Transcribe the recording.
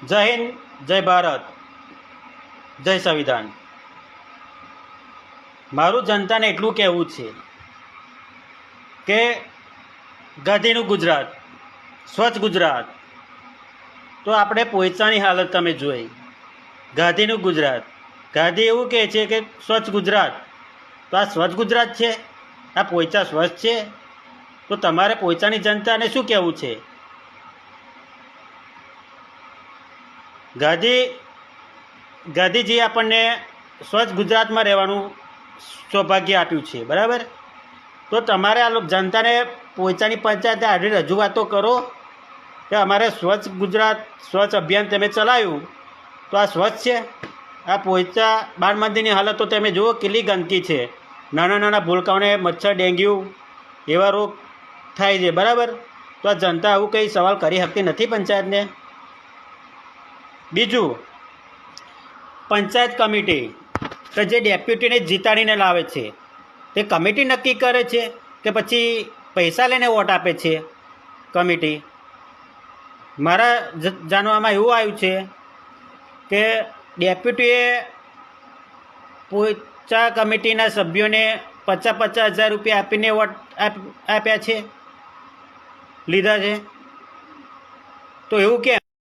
જય હિન્દ, જય ભારત, જય સંવિધાન. મારું જનતાને એટલું કહેવું છે કે ગાંધીનું ગુજરાત, સ્વચ્છ ગુજરાત. તો આપણે પોઈચાની હાલત તમે જોઈ. ગાંધીનું ગુજરાત, ગાંધી એવું કહે છે કે સ્વચ્છ ગુજરાત. તો આ સ્વચ્છ ગુજરાત છે? આ પોઈચા સ્વચ્છ છે? તો તમારે પોઈચાની જનતાને શું કહેવું છે? ગાંધીજી આપણને સ્વચ્છ ગુજરાતમાં રહેવાનું સૌભાગ્ય આપ્યું છે, બરાબર. તો તમારે આ જનતાને પોઈચાની પંચાયતે આવી રજૂઆતો કરો કે અમારે સ્વચ્છ ગુજરાત, સ્વચ્છ અભિયાન તમે ચલાવ્યું, તો આ સ્વચ્છ છે? આ પોઈચા બાળ મંદિરની હાલત તો તમે જુઓ, કેટલી ગંદકી છે. નાના નાના ભૂલકાઓને મચ્છર, ડેન્ગ્યુ એવા રોગ થાય છે, બરાબર. તો આ જનતા આવું કંઈ સવાલ કરી શકતી નથી પંચાયતને. બીજું, પંચાયત કમિટી કે જે ડેપ્યુટીને જીતાડીને લાવે છે, તે કમિટી નક્કી કરે છે કે પછી પૈસા લઈને વોટ આપે છે કમિટી? મારા જાણવામાં એવું આવ્યું છે કે ડેપ્યુટીએ પોઈચા કમિટીના સભ્યોને 50,000 રૂપિયા આપીને વોટ આપ્યા છે, લીધા છે. તો એવું કેમ?